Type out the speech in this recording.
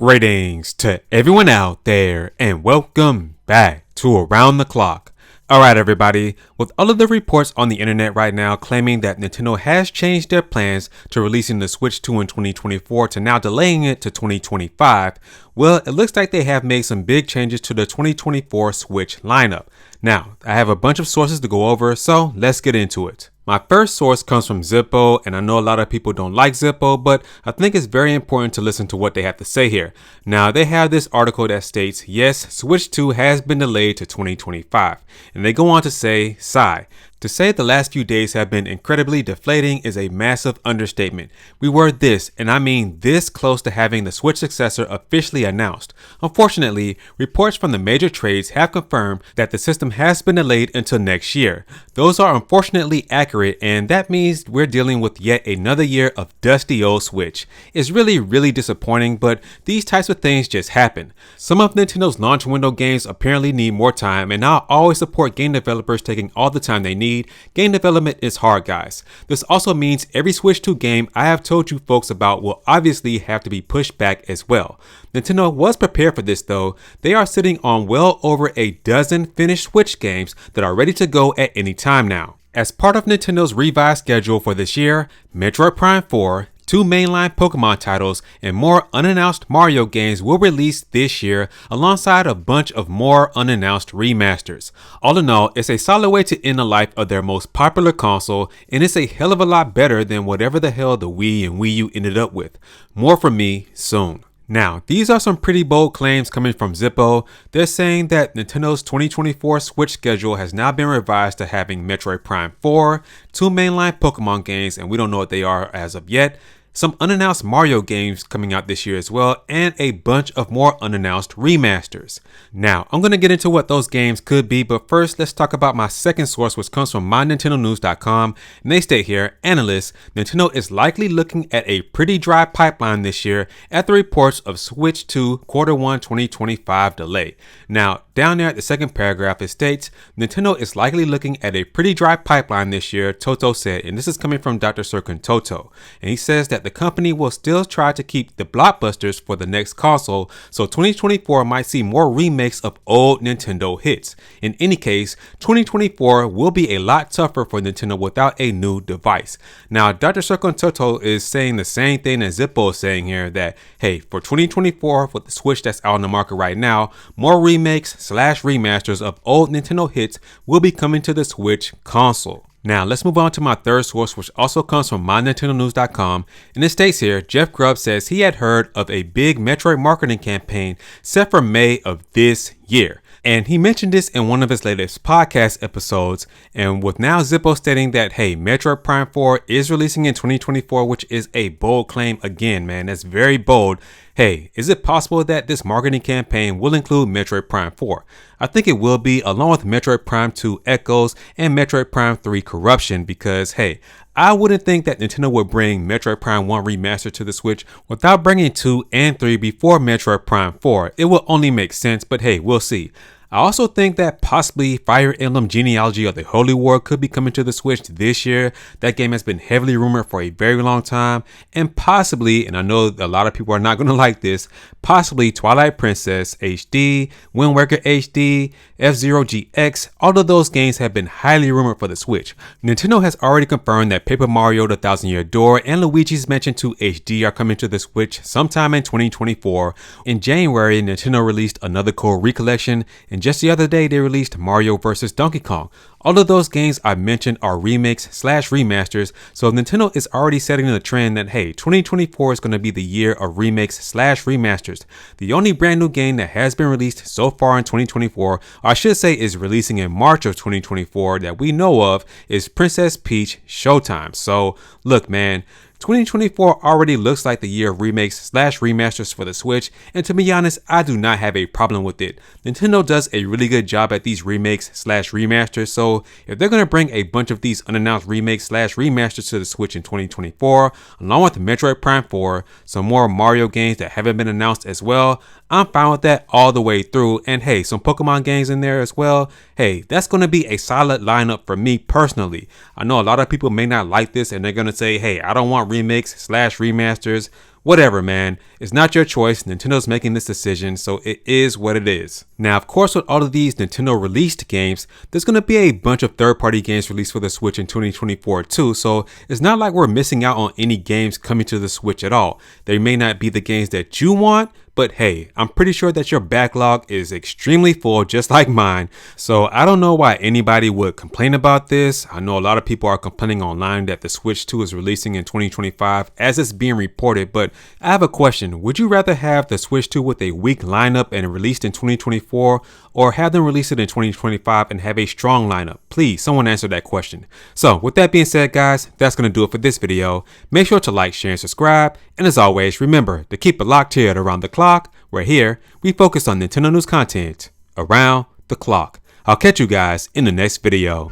Greetings to everyone out there and welcome back to Around the Clock. Alright everybody, with all of the reports on the internet right now claiming that Nintendo has changed their plans to releasing the Switch 2 in 2024 to now delaying it to 2025, well, it looks like they have made some big changes to the 2024 Switch lineup. Now, I have a bunch of sources to go over, so let's get into it. My first source comes from Zippo, and I know a lot of people don't like Zippo, but I think it's very important to listen to what they have to say here. Now, they have this article that states, yes, Switch 2 has been delayed to 2025, and they go on to say, sigh. To say the last few days have been incredibly deflating is a massive understatement. We were this, and I mean this close to having the Switch successor officially announced. Unfortunately, reports from the major trades have confirmed that the system has been delayed until next year. Those are unfortunately accurate, and that means we're dealing with yet another year of dusty old Switch. It's really disappointing, but these types of things just happen. Some of Nintendo's launch window games apparently need more time, and I'll always support game developers taking all the time they need. Game development is hard, guys. This also means every Switch 2 game I have told you folks about will obviously have to be pushed back as well. Nintendo was prepared for this though. They are sitting on well over a dozen finished Switch games that are ready to go at any time now. As part of Nintendo's revised schedule for this year, Metroid Prime 4, 2 mainline Pokemon titles, and more unannounced Mario games will release this year alongside a bunch of more unannounced remasters. All in all, it's a solid way to end the life of their most popular console, and it's a hell of a lot better than whatever the hell the Wii and Wii U ended up with. More from me soon. Now, these are some pretty bold claims coming from Zippo. They're saying that Nintendo's 2024 Switch schedule has now been revised to having Metroid Prime 4, 2 mainline Pokemon games, and we don't know what they are as of yet, some unannounced Mario games coming out this year as well, and a bunch of more unannounced remasters. Now, I'm going to get into what those games could be, but first let's talk about my second source, which comes from MyNintendoNews.com, and they state here, analysts, Nintendo is likely looking at a pretty dry pipeline this year at the reports of Switch 2 Q1 2025 delay. Now, down there at the second paragraph, it states, Nintendo is likely looking at a pretty dry pipeline this year, Toto said, and this is coming from Dr. Serkan Toto, and he says that the company will still try to keep the blockbusters for the next console, so 2024 might see more remakes of old Nintendo hits. In any case, 2024 will be a lot tougher for Nintendo without a new device. Now, Dr. Serkan Toto is saying the same thing as Zippo is saying here, that hey, for 2024 with the Switch that's out on the market right now, more remakes / remasters of old Nintendo hits will be coming to the Switch console. Now, let's move on to my third source, which also comes from MyNintendoNews.com, and it states here, Jeff Grubb says he had heard of a big Metroid marketing campaign set for May of this year. And he mentioned this in one of his latest podcast episodes, and with now Zippo stating that, hey, Metroid Prime 4 is releasing in 2024, which is a bold claim again, man, that's very bold. Hey, is it possible that this marketing campaign will include Metroid Prime 4? I think it will be, along with Metroid Prime 2 Echoes and Metroid Prime 3 Corruption, because hey, I wouldn't think that Nintendo would bring Metroid Prime 1 Remastered to the Switch without bringing 2 and 3 before Metroid Prime 4. It will only make sense, but hey, we'll see. I also think that possibly Fire Emblem Genealogy of the Holy War could be coming to the Switch this year. That game has been heavily rumored for a very long time, and possibly, and I know a lot of people are not going to like this, possibly Twilight Princess HD, Wind Waker HD, F-Zero GX, all of those games have been highly rumored for the Switch. Nintendo has already confirmed that Paper Mario The Thousand Year Door and Luigi's Mansion 2 HD are coming to the Switch sometime in 2024. In January, Nintendo released another cool recollection, and just the other day they released Mario vs. Donkey Kong. All of those games I mentioned are remakes / remasters, so Nintendo is already setting the trend that hey, 2024 is going to be the year of remakes / remasters. The only brand new game that has been released so far in 2024, or I should say is releasing in March of 2024 that we know of, is Princess Peach Showtime. So look, man, 2024 already looks like the year of remakes / remasters for the Switch, and to be honest, I do not have a problem with it. Nintendo does a really good job at these remakes / remasters, so if they're going to bring a bunch of these unannounced remakes / remasters to the Switch in 2024, along with Metroid Prime 4, some more Mario games that haven't been announced as well, I'm fine with that all the way through, and hey, some Pokemon games in there as well. Hey, that's going to be a solid lineup for me personally. I know a lot of people may not like this and they're going to say, hey, I don't want remakes / remasters. whatever, man. It's not your choice. Nintendo's making this decision, so it is what it is. Now, of course, with all of these Nintendo released games, there's going to be a bunch of third-party games released for the Switch in 2024 too, so it's not like we're missing out on any games coming to the Switch at all. They may not be the games that you want, but hey, I'm pretty sure that your backlog is extremely full, just like mine. So I don't know why anybody would complain about this. I know a lot of people are complaining online that the Switch 2 is releasing in 2025 as it's being reported, but I have a question. Would you rather have the Switch 2 with a weak lineup and released in 2024, or have them release it in 2025 and have a strong lineup? Please, someone answer that question. So with that being said, guys, that's going to do it for this video. Make sure to like, share, and subscribe. And as always, remember to keep it locked here at Around the Clock, where here we focus on Nintendo news content around the clock. I'll catch you guys in the next video.